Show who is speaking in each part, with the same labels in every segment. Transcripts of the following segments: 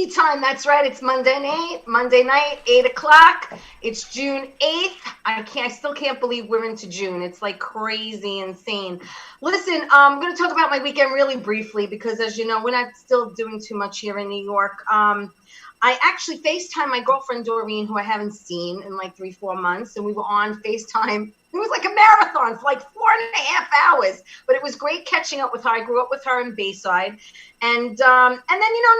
Speaker 1: tea time. That's right. It's Monday night, 8 o'clock. It's June 8th. I still can't believe we're into June. It's like crazy insane. Listen, I'm going to talk about my weekend really briefly because, as you know, we're not still doing too much here in New York. I actually FaceTimed my girlfriend, Doreen, who I haven't seen in like 3-4 months. And we were on FaceTime. It was like a marathon for like 4.5 hours, but it was great catching up with her. I grew up with her in Bayside. And then,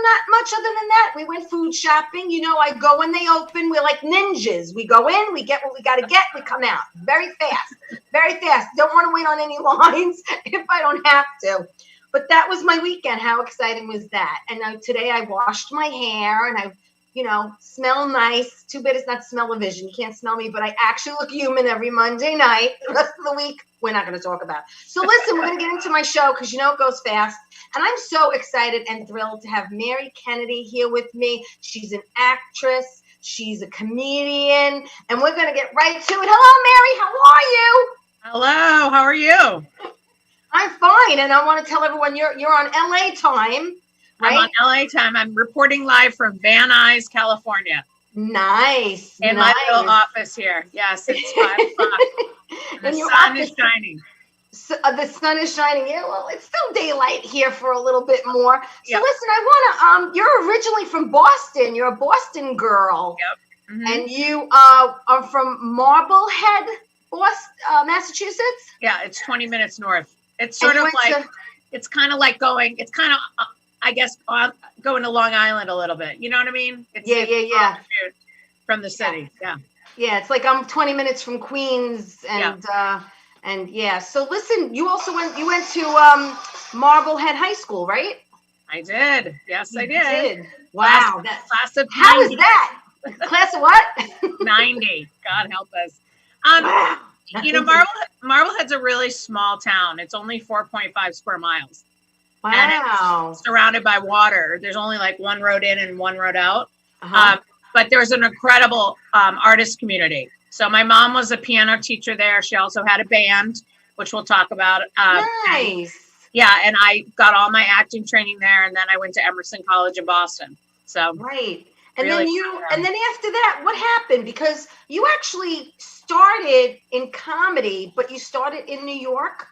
Speaker 1: not much other than that. We went food shopping. I go when they open. We're like ninjas. We go in, we get what we got to get, we come out very fast, very fast. Don't want to wait on any lines if I don't have to. But that was my weekend. How exciting was that? And today I washed my hair and I smell nice. Too bad it's not smell-o-vision. You can't smell me, but I actually look human every Monday night. The rest of the week, we're not going to talk about. So listen, we're going to get into my show because it goes fast. And I'm so excited and thrilled to have Mary Kennedy here with me. She's an actress. She's a comedian. And we're going to get right to it. Hello, Mary. How are you?
Speaker 2: Hello. How are you?
Speaker 1: I'm fine. And I want to tell everyone you're on LA time. Right?
Speaker 2: I'm on LA time. I'm reporting live from Van Nuys, California.
Speaker 1: Nice.
Speaker 2: In my little office here. Yes, it's 5 o'clock. The sun is shining.
Speaker 1: So, the sun is shining. Yeah, well, it's still daylight here for a little bit more. So
Speaker 2: Yep.
Speaker 1: Listen, I want to, you're originally from Boston. You're a Boston girl.
Speaker 2: Yep. Mm-hmm.
Speaker 1: And you are from Marblehead, Boston, Massachusetts?
Speaker 2: Yeah, it's 20 minutes north. It's sort of like, it's kind of like going, it's kind of, I guess, going to Long Island a little bit. You know what I mean?
Speaker 1: Yeah.
Speaker 2: From the city. Yeah.
Speaker 1: Yeah, it's like I'm 20 minutes from Queens and yeah. So listen, you went to Marblehead High School, right?
Speaker 2: I did. Yes, I did.
Speaker 1: Wow.
Speaker 2: Class of
Speaker 1: how
Speaker 2: 90.
Speaker 1: is that? Class of what?
Speaker 2: 90. God help us.
Speaker 1: Wow.
Speaker 2: Marblehead's a really small town. It's only 4.5 square miles.
Speaker 1: Wow.
Speaker 2: And it's surrounded by water. There's only like one road in and one road out.
Speaker 1: Uh-huh.
Speaker 2: But there's an incredible artist community. So my mom was a piano teacher there. She also had a band, which we'll talk about.
Speaker 1: Nice.
Speaker 2: And I got all my acting training there. And then I went to Emerson College in Boston. So
Speaker 1: right. And
Speaker 2: really
Speaker 1: then after that, what happened? Because you actually started in comedy, but you started in New York?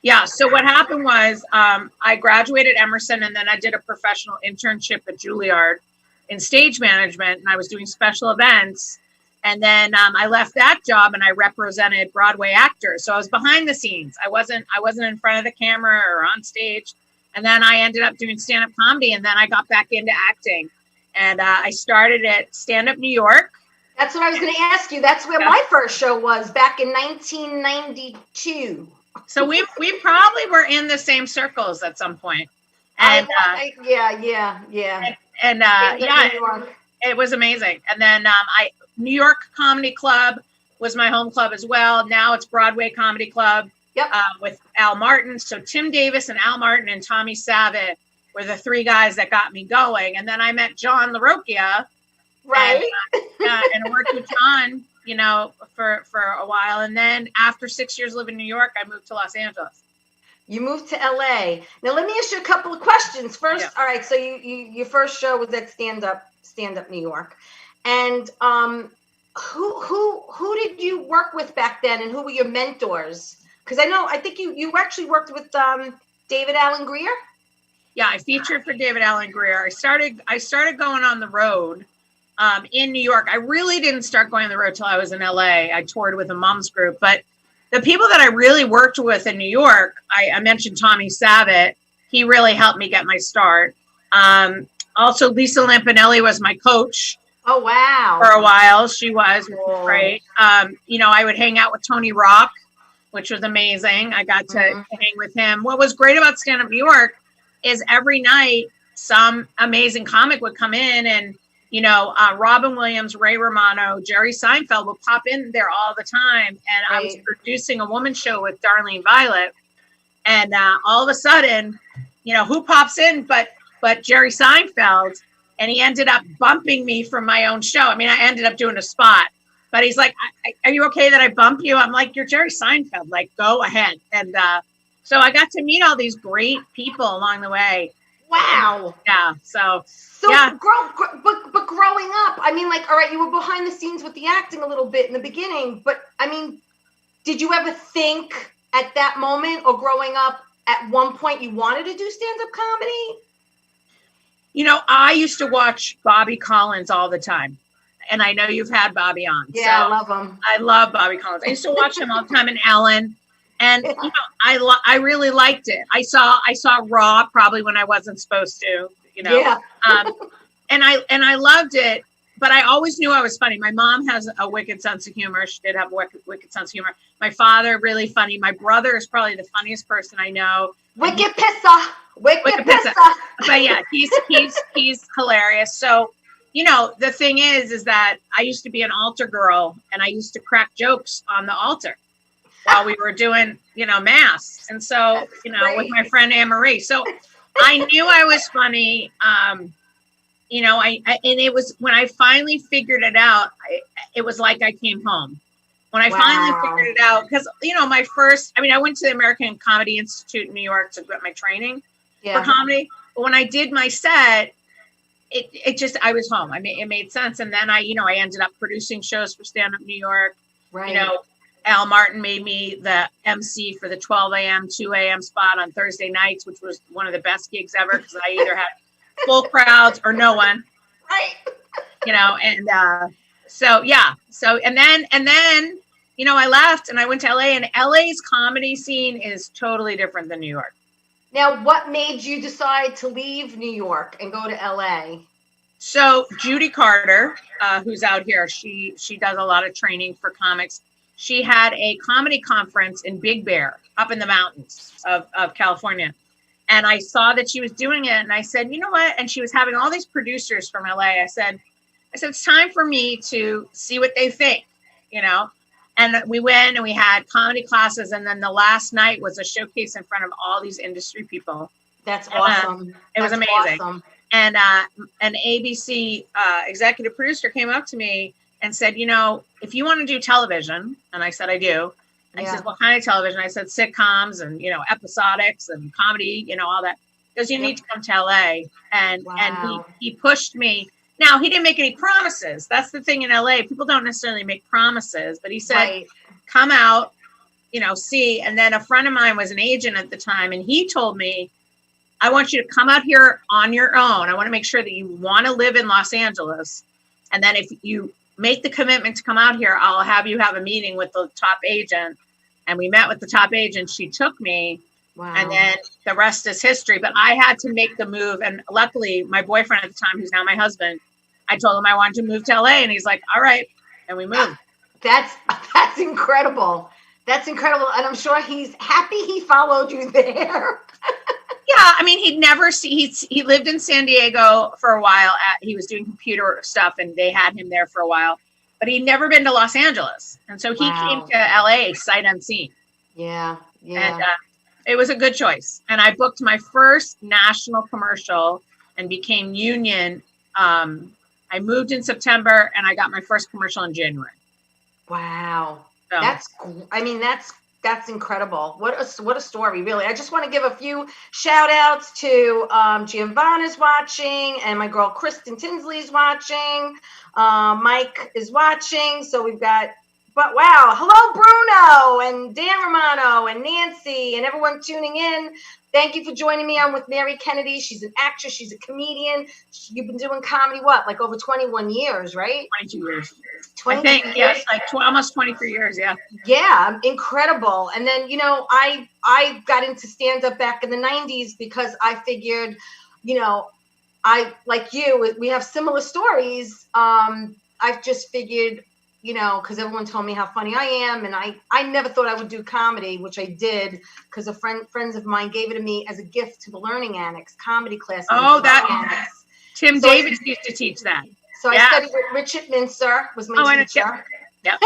Speaker 2: Yeah. So what happened was I graduated Emerson and then I did a professional internship at Juilliard in stage management, and I was doing special events. And then I left that job and I represented Broadway actors. So I was behind the scenes. I wasn't in front of the camera or on stage. And then I ended up doing stand-up comedy, and then I got back into acting. And I started at Stand Up New York.
Speaker 1: That's what I was going to ask you. That's where my first show was back in 1992.
Speaker 2: So we probably were in the same circles at some point. And
Speaker 1: yeah.
Speaker 2: And it was amazing. And then New York Comedy Club was my home club as well. Now it's Broadway Comedy Club.
Speaker 1: Yep.
Speaker 2: With Al Martin. So Tim Davis and Al Martin and Tommy Savitt were the three guys that got me going. And then I met John LaRocchia.
Speaker 1: Right.
Speaker 2: And worked with John, for a while. And then after 6 years living in New York, I moved to Los Angeles.
Speaker 1: You moved to LA. Now let me ask you a couple of questions. First,
Speaker 2: Yeah.
Speaker 1: All right, so your first show was at Stand Up New York. And who did you work with back then, and who were your mentors? Because I think you actually worked with David Alan Grier.
Speaker 2: Yeah, I featured for David Alan Grier. I started going on the road in New York. I really didn't start going on the road till I was in LA. I toured with a mom's group, but the people that I really worked with in New York, I mentioned Tommy Savitt. He really helped me get my start. Also, Lisa Lampanelli was my coach.
Speaker 1: Oh, wow.
Speaker 2: For a while. She was great. I would hang out with Tony Rock, which was amazing. I got to hang with him. What was great about Stand Up New York is every night some amazing comic would come in, and Robin Williams, Ray Romano, Jerry Seinfeld would pop in there all the time. And I was producing a woman show with Darlene Violet. And all of a sudden, who pops in but Jerry Seinfeld? And he ended up bumping me from my own show. I mean, I ended up doing a spot. But he's like, are you okay that I bump you? I'm like, you're Jerry Seinfeld. Like, go ahead. And so I got to meet all these great people along the way.
Speaker 1: Wow.
Speaker 2: Yeah. So
Speaker 1: yeah. But growing up, I mean, like, all right, you were behind the scenes with the acting a little bit in the beginning, but I mean, did you ever think at that moment or growing up at one point you wanted to do stand-up comedy?
Speaker 2: I used to watch Bobby Collins all the time. And I know you've had Bobby on.
Speaker 1: Yeah, I love him.
Speaker 2: I love Bobby Collins. I used to watch him all the time, and Ellen. And I really liked it. I saw Raw probably when I wasn't supposed to,
Speaker 1: Yeah.
Speaker 2: And I loved it, but I always knew I was funny. My mom has a wicked sense of humor. She did have a wicked sense of humor. My father, really funny. My brother is probably the funniest person I know.
Speaker 1: Wicked pissa.
Speaker 2: But yeah, he's hilarious. So, the thing is that I used to be an altar girl, and I used to crack jokes on the altar while we were doing, mass. And so, with my friend Anne Marie. So I knew I was funny. And it was when I finally figured it out, it was like I came home. When I finally figured it out, because, I went to the American Comedy Institute in New York to get my training for comedy. But when I did my set, it just, I was home. It made sense. And then I ended up producing shows for Stand Up New York.
Speaker 1: Right.
Speaker 2: Al Martin made me the MC for the 12 a.m., 2 a.m. spot on Thursday nights, which was one of the best gigs ever because I either had full crowds or no one.
Speaker 1: Right.
Speaker 2: And then I left and I went to LA, and LA's comedy scene is totally different than New York.
Speaker 1: Now, what made you decide to leave New York and go to LA?
Speaker 2: So Judy Carter, who's out here, she does a lot of training for comics. She had a comedy conference in Big Bear up in the mountains of California. And I saw that she was doing it, and I said, you know what? And she was having all these producers from LA. I said, it's time for me to see what they think, And we went and we had comedy classes, and then the last night was a showcase in front of all these industry people.
Speaker 1: That's awesome.
Speaker 2: It was amazing.
Speaker 1: Awesome.
Speaker 2: And an ABC executive producer came up to me and said, if you want to do television, and I said, I do. And he says, what kind of television? I said, sitcoms and, episodics and comedy, all that. Because you need to come to LA. And he pushed me. Now, he didn't make any promises. That's the thing in LA. People don't necessarily make promises. But he said, come out, see. And then a friend of mine was an agent at the time. And he told me, I want you to come out here on your own. I want to make sure that you want to live in Los Angeles. And then if you make the commitment to come out here, I'll have you have a meeting with the top agent. And we met with the top agent. She took me.
Speaker 1: Wow.
Speaker 2: And then the rest is history. But I had to make the move. And luckily, my boyfriend at the time, who's now my husband, I told him I wanted to move to LA. And he's like, all right. And we moved.
Speaker 1: That's incredible. That's incredible. And I'm sure he's happy he followed you there.
Speaker 2: Yeah. He lived in San Diego for a while. He was doing computer stuff, and they had him there for a while. But he'd never been to Los Angeles. And so he came to LA sight unseen.
Speaker 1: Yeah.
Speaker 2: And it was a good choice. And I booked my first national commercial and became union. I moved in September, and I got my first commercial in January.
Speaker 1: Wow.
Speaker 2: So.
Speaker 1: That's incredible. What a story, really. I just want to give a few shout outs to Giovanna's watching, and my girl Kristen Tinsley's watching. Mike is watching. So we've got, but wow. Hello, Bruno and Dan Romano and Nancy and everyone tuning in. Thank you for joining me. I'm with Mary Kennedy. She's an actress. She's a comedian. You've been doing comedy, like over 21 years, right?
Speaker 2: 22 years.
Speaker 1: 22
Speaker 2: I think,
Speaker 1: years?
Speaker 2: yes, almost 23 years, yeah.
Speaker 1: Yeah, incredible. And then, I got into stand-up back in the 90s because I figured, I, like you, we have similar stories. I've just figured, because everyone told me how funny I am, and I never thought I would do comedy, which I did, because friends of mine gave it to me as a gift to the Learning Annex comedy class.
Speaker 2: Oh, Tim Davis used to teach that.
Speaker 1: So I studied with Richard Mincer, was my teacher.
Speaker 2: Yep.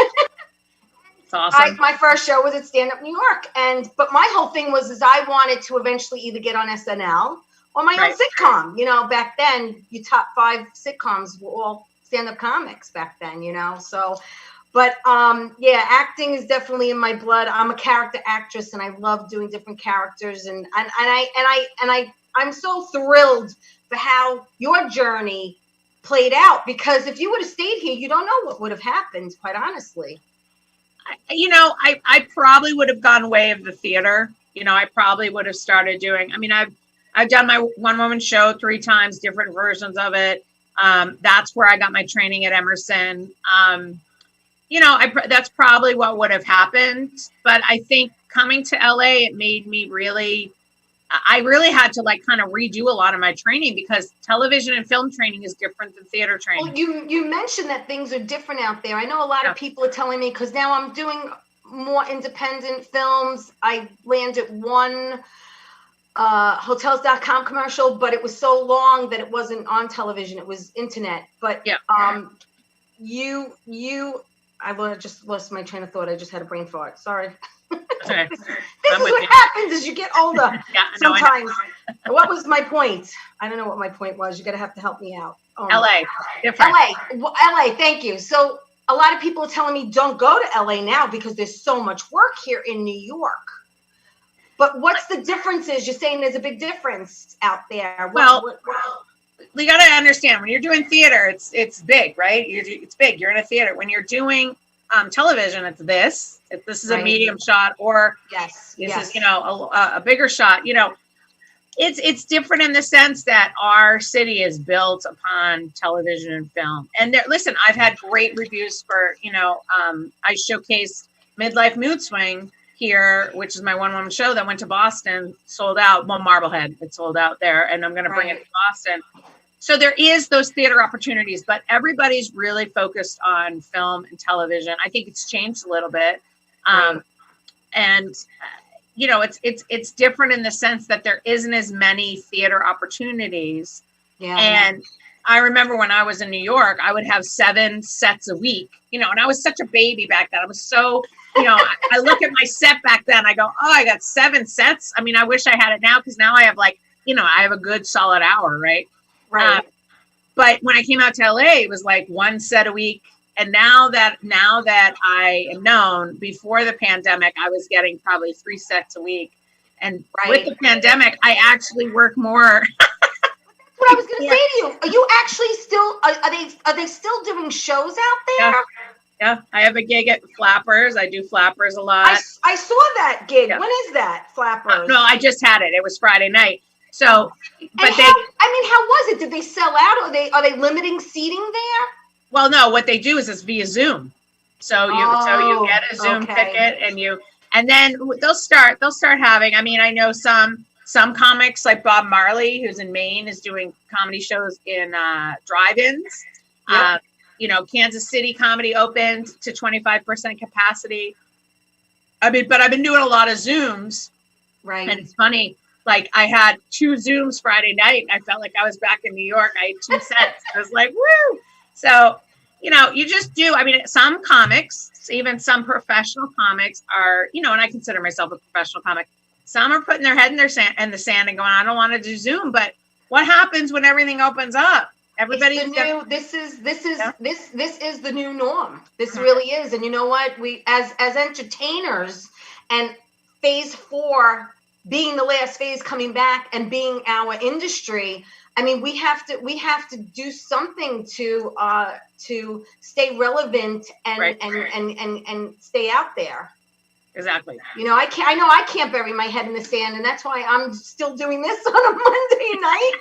Speaker 2: It's awesome.
Speaker 1: My first show was at Stand Up New York, but my whole thing was I wanted to eventually either get on SNL or my own sitcom. Back then, your top 5 sitcoms were all stand-up comics back then, so, but acting is definitely in my blood. I'm a character actress, and I love doing different characters, and I I'm so thrilled for how your journey played out, because if you would have stayed here, you don't know what would have happened, quite honestly.
Speaker 2: I probably would have gone way of the theater. I probably would have started doing, I've done my one woman show 3 times, different versions of it. That's where I got my training at Emerson. That's probably what would have happened. But I think coming to LA, it made me I really had to kind of redo a lot of my training, because television and film training is different than theater training.
Speaker 1: Well, you mentioned that things are different out there. I know a lot of people are telling me, because now I'm doing more independent films. I landed one hotels.com commercial, but it was so long that it wasn't on television. It was internet. But I just lost my train of thought. I just had a brain fart. Sorry.
Speaker 2: Okay.
Speaker 1: This is what happens as you get older. Sometimes. What was my point? I don't know what my point was. You're going to have to help me out.
Speaker 2: LA. Different.
Speaker 1: LA. Thank you. So a lot of people are telling me don't go to LA now because there's so much work here in New York. But what's the difference? You're saying there's a big difference out there.
Speaker 2: You got to understand, when you're doing theater, it's big, right? It's big. You're in a theater. When you're doing television, it's this. If this is a medium shot, or this is a bigger shot. It's different in the sense that our city is built upon television and film. And listen, I've had great reviews for I showcased Midlife Mood Swing here, which is my one woman show that went to Boston, sold out. Well, Marblehead, it sold out there, and I'm going to bring it to Boston. So there is those theater opportunities, but everybody's really focused on film and television. I think it's changed a little bit. And it's different in the sense that there isn't as many theater opportunities. And I remember when I was in New York, I would have 7 sets a week, and I was such a baby back then. I was so, I look at my set back then, I go, oh, I got 7 sets. I mean, I wish I had it now, because now I have I have a good solid hour, right? But when I came out to LA, it was 1 set a week. And now that I am known, before the pandemic, I was getting probably 3 sets a week. And with the pandemic, I actually work more.
Speaker 1: That's what I was going to say to you. Are you actually still, are they still doing shows out there?
Speaker 2: Yeah. I have a gig at Flappers. I do Flappers a lot.
Speaker 1: I saw that gig. Yeah. When is that, Flappers?
Speaker 2: No, I just had it. It was Friday night. So,
Speaker 1: how was it? Did they sell out? Are they limiting seating there?
Speaker 2: Well, no, what they do is it's via Zoom. So you get a Zoom ticket, and then they'll start having, I know some comics like Bob Marley, who's in Maine, is doing comedy shows in drive-ins. Yep. Kansas City comedy opened to 25% capacity. But I've been doing a lot of Zooms.
Speaker 1: Right.
Speaker 2: And it's funny. I had 2 Zooms Friday night, and I felt like I was back in New York. I had 2 sets. I was like, woo! So, you just do. Some comics, even some professional comics are, and I consider myself a professional comic. Some are putting their head in the sand and going, I don't want to do Zoom. But what happens when everything opens up? Everybody's
Speaker 1: this is the new norm. This really is. And you know what? We as entertainers, and phase 4 being the last phase coming back and being our industry, we have to do something to stay relevant and stay out there.
Speaker 2: Exactly.
Speaker 1: I can't bury my head in the sand, and that's why I'm still doing this on a Monday night.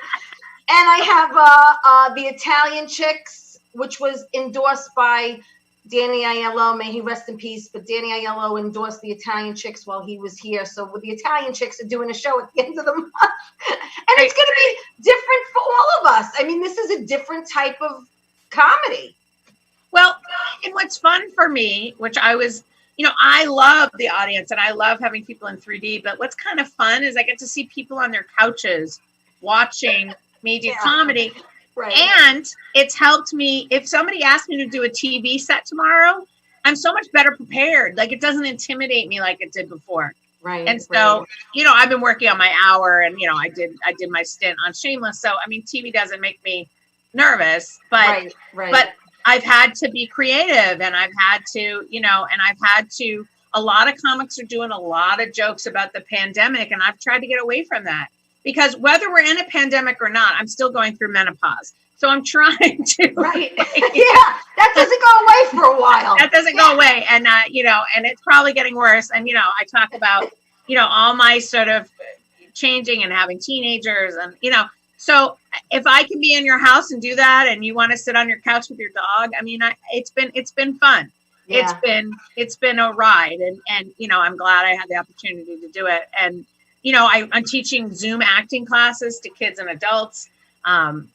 Speaker 1: And I have the Italian Chicks, which was endorsed by Danny Aiello, may he rest in peace. But Danny Aiello endorsed the Italian Chicks while he was here. So with the Italian Chicks are doing a show at the end of the month. And it's going to be different for all of us. This is a different type of comedy.
Speaker 2: Well, and what's fun for me, which I was, I love the audience and I love having people in 3D. But what's kind of fun is I get to see people on their couches watching me do comedy.
Speaker 1: Right.
Speaker 2: And it's helped me. If somebody asked me to do a TV set tomorrow, I'm so much better prepared. It doesn't intimidate me like it did before.
Speaker 1: Right.
Speaker 2: And so, I've been working on my hour, and I did my stint on Shameless. So TV doesn't make me nervous, but but I've had to be creative, and I've had to, a lot of comics are doing a lot of jokes about the pandemic, and I've tried to get away from that. because whether we're in a pandemic or not, I'm still going through menopause. So I'm trying to.
Speaker 1: Right. Yeah. That doesn't go away for a while.
Speaker 2: That doesn't go away. And, and it's probably getting worse. And, I talk about, all my sort of changing and having teenagers and, so if I can be in your house and do that, and you want to sit on your couch with your dog, I mean, it's been fun. Yeah. It's been a ride, and I'm glad I had the opportunity to do it. And, I'm teaching Zoom acting classes to kids and adults. I'm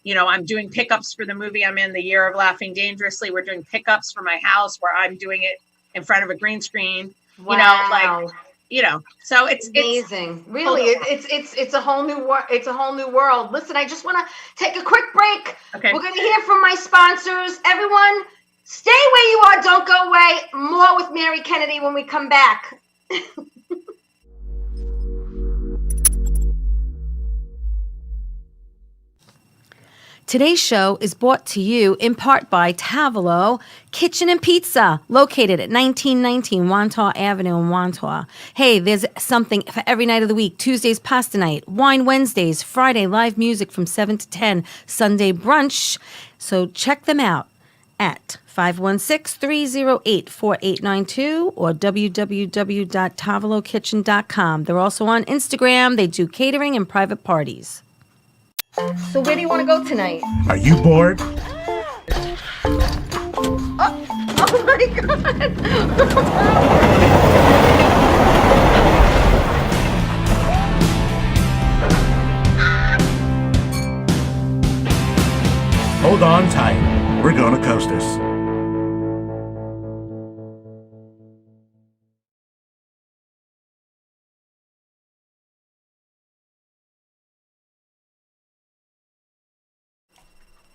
Speaker 2: doing pickups for the movie I'm in, The Year of Laughing Dangerously. We're doing pickups for my house where I'm doing it in front of a green screen.
Speaker 1: Wow.
Speaker 2: So it's
Speaker 1: amazing. Really, it's a whole new it's a whole new world. Listen, I just want to take a quick break.
Speaker 2: Okay.
Speaker 1: We're going to hear from my sponsors. Everyone, stay where you are. Don't go away. More with Mary Kennedy when we come back.
Speaker 3: Today's show is brought to you in part by Tavolo Kitchen and Pizza, located at 1919 Wantaw Avenue in Wantaw. Hey, there's something for every night of the week. Tuesdays, pasta night. Wine Wednesdays. Friday, live music from 7 to 10. Sunday, brunch. So check them out at 516-308-4892 or www.tavolokitchen.com. They're also on Instagram. They do catering and private parties. So where do you want to go tonight?
Speaker 4: Are you bored?
Speaker 3: Oh my God!
Speaker 4: Hold on tight. We're gonna coast this.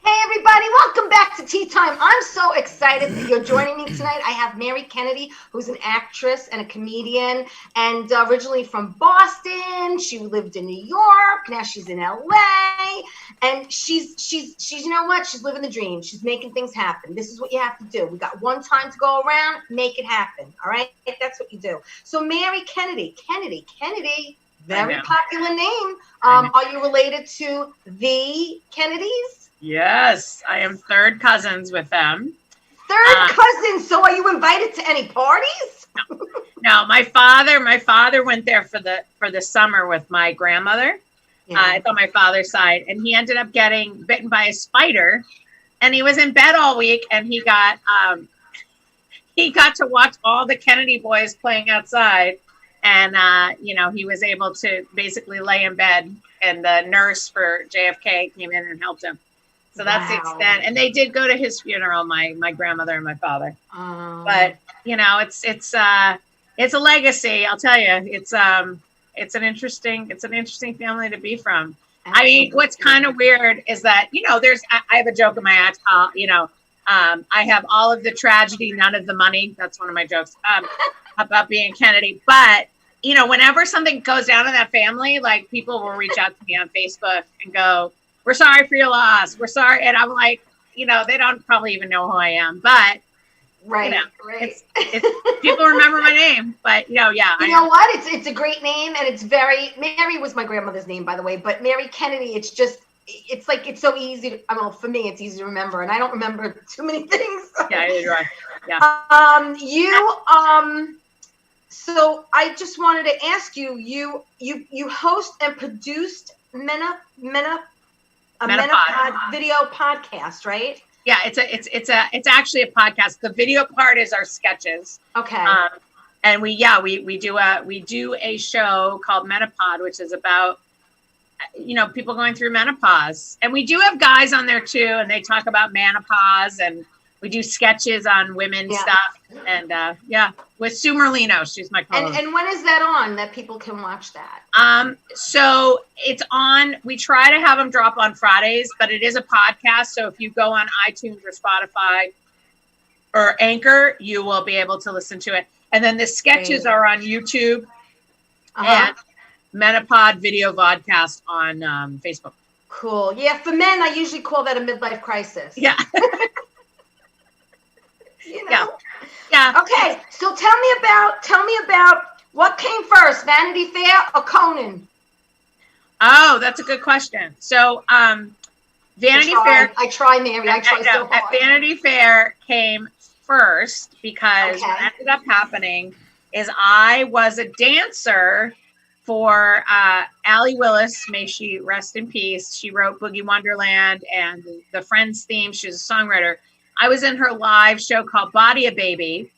Speaker 1: Hey everybody, welcome back to Tea Time. I'm so excited that you're joining me tonight. I have Mary Kennedy, who's an actress and a comedian, and originally from Boston. She lived in New York. Now she's in LA, and she's you know what? She's living the dream. She's making things happen. This is what you have to do. We got one time to go around. Make it happen. All right, that's what you do. So Mary Kennedy. Very popular name. Are you related to the Kennedys?
Speaker 2: Yes, I am third cousins with them.
Speaker 1: Third cousins. So are you invited to any parties?
Speaker 2: No, my father went there for the summer with my grandmother. Yeah. It's on my father's side, and he ended up getting bitten by a spider, and he was in bed all week, and he got to watch all the Kennedy boys playing outside, and he was able to basically lay in bed, and the nurse for JFK came in and helped him. So that's the extent. And they did go to his funeral, my grandmother and my father. But it's a legacy. I'll tell you, it's an interesting family to be from. Absolutely. I mean, what's kind of weird is that I have a joke in my act called I have all of the tragedy, none of the money. That's one of my jokes about being Kennedy. But whenever something goes down in that family, like people will reach out to me on Facebook and go, "We're sorry for your loss. We're sorry." And I'm like, they don't probably even know who I am, but
Speaker 1: right.
Speaker 2: It's people remember my name, but yeah.
Speaker 1: You know what? It's a great name, and it's Mary was my grandmother's name, by the way, but Mary Kennedy, it's like, it's so easy to, for me, it's easy to remember, and I don't remember too many things.
Speaker 2: Yeah, you're right. Yeah.
Speaker 1: So I just wanted to ask you, you host and produced Menopod video podcast, right?
Speaker 2: Yeah, it's actually a podcast. The video part is our sketches.
Speaker 1: Okay.
Speaker 2: And we do a show called Menopod, which is about people going through menopause. And we do have guys on there too, and they talk about menopause, and we do sketches on women stuff. And with Sue Merlino, she's my co-host.
Speaker 1: And when is that on that people can watch that?
Speaker 2: So it's on, we try to have them drop on Fridays, but it is a podcast. So if you go on iTunes or Spotify or Anchor, you will be able to listen to it. And then the sketches are on YouTube and Menopod Video Vodcast on Facebook.
Speaker 1: Cool. Yeah, for men, I usually call that a midlife crisis.
Speaker 2: Yeah.
Speaker 1: Yeah. Okay, so tell me about what came first, Vanity Fair or Conan?
Speaker 2: Oh, that's a good question. So, Vanity Fair.
Speaker 1: I try, Mary. I try so hard.
Speaker 2: Vanity Fair came first because what ended up happening is I was a dancer for Allie Willis. May she rest in peace. She wrote Boogie Wonderland and the Friends theme. She's a songwriter. I was in her live show called Body a Baby.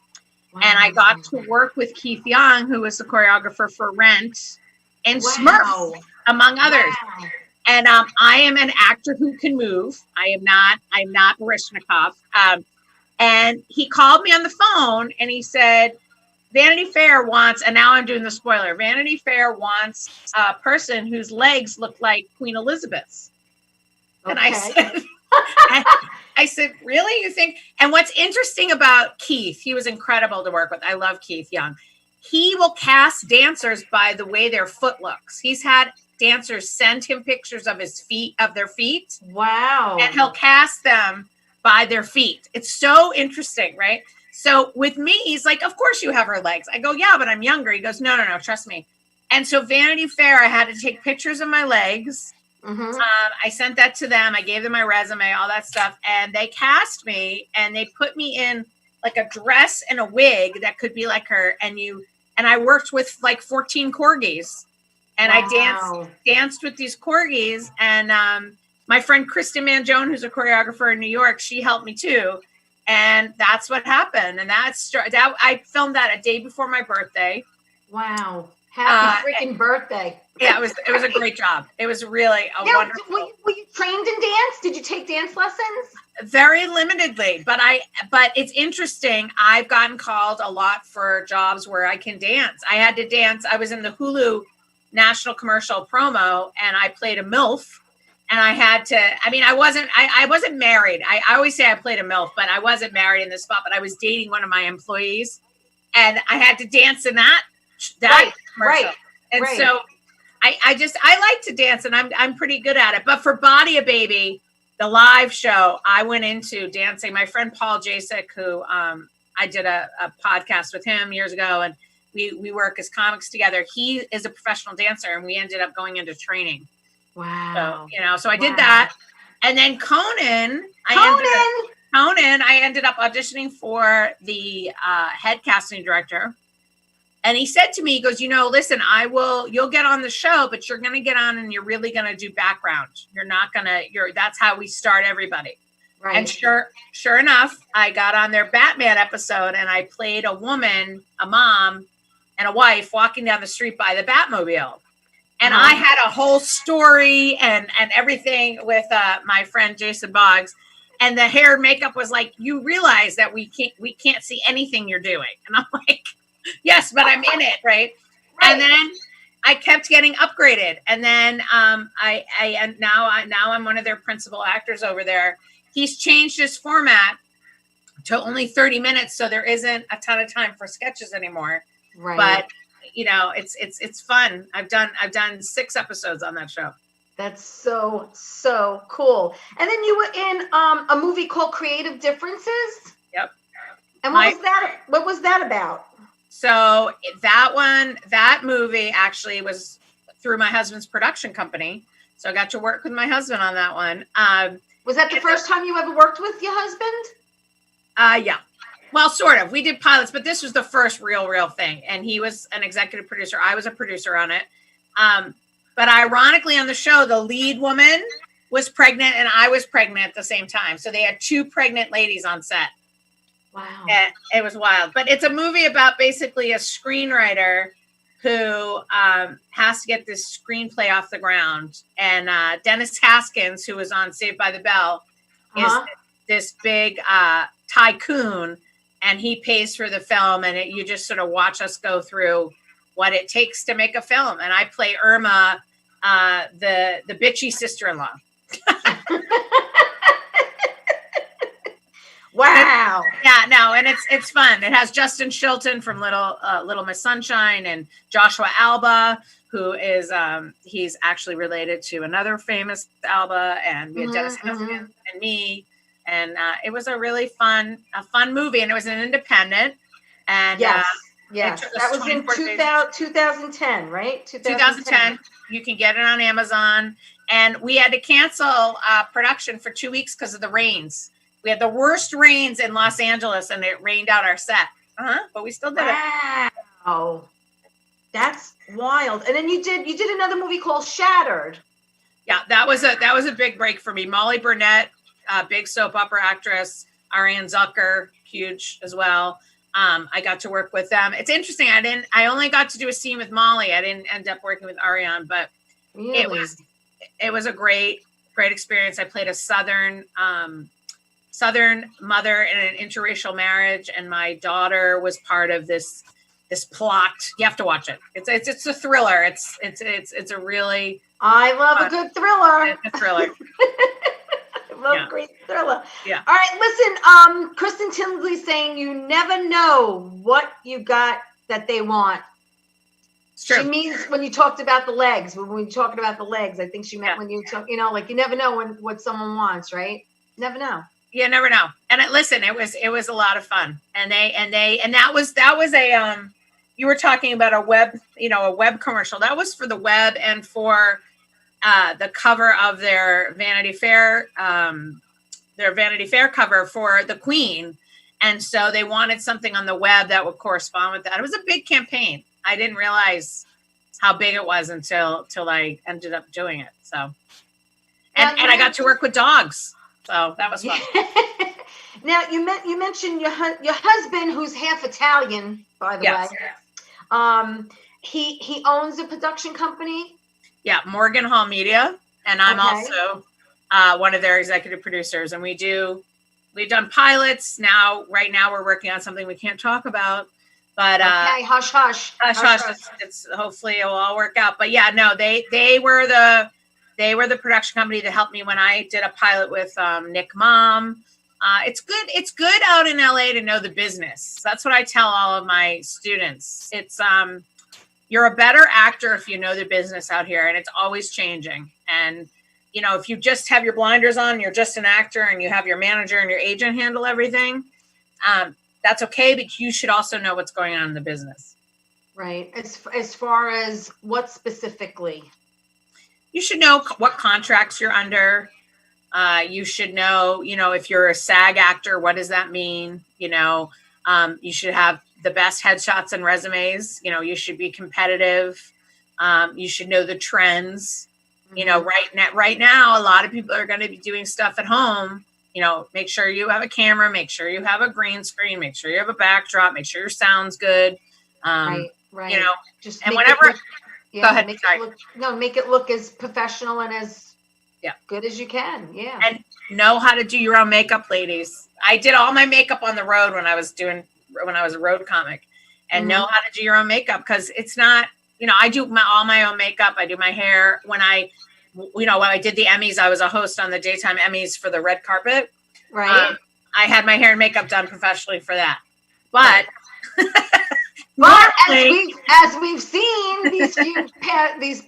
Speaker 2: Wow. And I got to work with Keith Young, who was the choreographer for Rent and Smurf, among others. Wow. And I am an actor who can move. I'm not Baryshnikov. And he called me on the phone and he said, Vanity Fair wants, and now I'm doing the spoiler, Vanity Fair wants a person whose legs look like Queen Elizabeth's. Okay. And I said, really? You think? And what's interesting about Keith, he was incredible to work with. I love Keith Young. He will cast dancers by the way their foot looks. He's had dancers send him pictures of their feet. Wow. And he'll cast them by their feet. It's so interesting, right? So with me, he's like, of course you have her legs. I go, yeah, but I'm younger. He goes, no, trust me. And so Vanity Fair, I had to take pictures of my legs. Mm-hmm. I sent that to them. I gave them my resume, all that stuff. And they cast me and they put me in like a dress and a wig that could be like her. And I worked with like 14 corgis. And wow. I danced with these corgis. And my friend Kristen Mangione, who's a choreographer in New York, she helped me too. And that's what happened. And I filmed that a day before my birthday. Wow. Happy freaking birthday. Yeah, it was a great job. It was really wonderful. Were you trained in dance? Did you take dance lessons? Very limitedly, but it's interesting. I've gotten called a lot for jobs where I can dance. I had to dance. I was in the Hulu national commercial promo and I played a MILF. And I had to, I wasn't married. I always say I played a MILF, but I wasn't married in this spot, but I was dating one of my employees and I had to dance in that commercial. Right. And so I like to dance and I'm pretty good at it. But for Body a Baby, the live show, I went into dancing. My friend Paul Jasek, who I did a podcast with him years ago, and we work as comics together. He is a professional dancer and we ended up going into training. Wow. So I did that. And then Conan, I ended up auditioning for the head casting director. And he said to me, he goes, listen, you'll get on the show, but you're going to get on and you're really going to do background. That's how we start everybody. Right. And sure enough, I got on their Batman episode and I played a woman, a mom and a wife walking down the street by the Batmobile. And I had a whole story and everything with my friend Jason Boggs. And the hair and makeup was like, you realize that we can't see anything you're doing. And I'm like, yes, but I'm in it, right? And then I kept getting upgraded. And then now I'm one of their principal actors over there. He's changed his format to only 30 minutes, so there isn't a ton of time for sketches anymore. Right. But it's fun. I've done 6 episodes on that show. That's so cool. And then you were in a movie called Creative Differences. Yep. And what was that about? So that movie actually was through my husband's production company. So I got to work with my husband on that one. Was that the first time you ever worked with your husband? Yeah. Well, sort of. We did pilots, but this was the first real thing. And he was an executive producer. I was a producer on it. But ironically, on the show, the lead woman was pregnant and I was pregnant at the same time. So they had 2 pregnant ladies on set. Wow. And it was wild. But it's a movie about basically a screenwriter who has to get this screenplay off the ground. And Dennis Haskins, who was on Saved by the Bell, is this big tycoon. And he pays for the film, and you just sort of watch us go through what it takes to make a film. And I play Irma, the bitchy sister-in-law. Wow! And it's fun. It has Justin Chilton from Little Miss Sunshine, and Joshua Alba, who is he's actually related to another famous Alba, and we had Dennis Haskins and me. And it was a really fun movie, and it was an independent. And
Speaker 1: Yes,
Speaker 2: took us
Speaker 1: that was in
Speaker 2: 24 days.
Speaker 1: 2010, right?
Speaker 2: 2010. You can get it on Amazon. And we had to cancel production for 2 weeks because of the rains. We had the worst rains in Los Angeles, and it rained out our set. But we still did it.
Speaker 1: Wow, that's wild. And then you did another movie called Shattered.
Speaker 2: Yeah, that was a big break for me. Molly Burnett, big soap opera actress. Ariane Zucker, huge as well. I got to work with them. It's interesting. I only got to do a scene with Molly. I didn't end up working with Ariane, but
Speaker 1: Really?
Speaker 2: it was a great experience. I played a Southern mother in an interracial marriage, and my daughter was part of this plot. You have to watch it. It's a thriller. It's a really,
Speaker 1: I love a good thriller.
Speaker 2: It's a thriller.
Speaker 1: I love great thriller.
Speaker 2: Yeah.
Speaker 1: All right, listen, Kristen Tinsley's saying you never know what you got that they want.
Speaker 2: It's true.
Speaker 1: She means when you talked about the legs. When we were talking about the legs, I think she meant when you talk, like you never know what someone wants, right? Never know.
Speaker 2: You never know. And listen, it was a lot of fun. And that was a you were talking about a web commercial. That was for the web and for the cover of their Vanity Fair cover for the Queen. And so they wanted something on the web that would correspond with that. It was a big campaign. I didn't realize how big it was until I ended up doing it. So, and I got to work with dogs. So that was fun.
Speaker 1: Now you mentioned your husband, who's half Italian, by the way. He owns a production company.
Speaker 2: Yeah, Morgan Hall Media, and I'm also one of their executive producers. And we've done pilots. Right now we're working on something we can't talk about. But
Speaker 1: hush.
Speaker 2: It's hopefully it will all work out. But yeah, no, they were the production company that helped me when I did a pilot with Nick Mom. It's good out in LA to know the business. That's what I tell all of my students. It's you're a better actor if you know the business out here, and it's always changing. And if you just have your blinders on, you're just an actor, and you have your manager and your agent handle everything. That's okay, but you should also know what's going on in the business.
Speaker 1: Right. As far as what specifically?
Speaker 2: You should know what contracts you're under. You should know, if you're a SAG actor, what does that mean? You should have the best headshots and resumes. You should be competitive. You should know the trends.
Speaker 1: Mm-hmm.
Speaker 2: Right now, a lot of people are going to be doing stuff at home. Make sure you have a camera, make sure you have a green screen, make sure you have a backdrop, make sure your sound's good.
Speaker 1: Right.
Speaker 2: Just and whenever, go ahead.
Speaker 1: Make it look as professional and as good as you can. Yeah.
Speaker 2: And know how to do your own makeup, ladies. I did all my makeup on the road when I was a road comic, and know how to do your own makeup, because it's not, I do all my own makeup. I do my hair. When I did the Emmys, I was a host on the daytime Emmys for the red carpet.
Speaker 1: Right.
Speaker 2: I had my hair and makeup done professionally for that. But,
Speaker 1: as we've seen these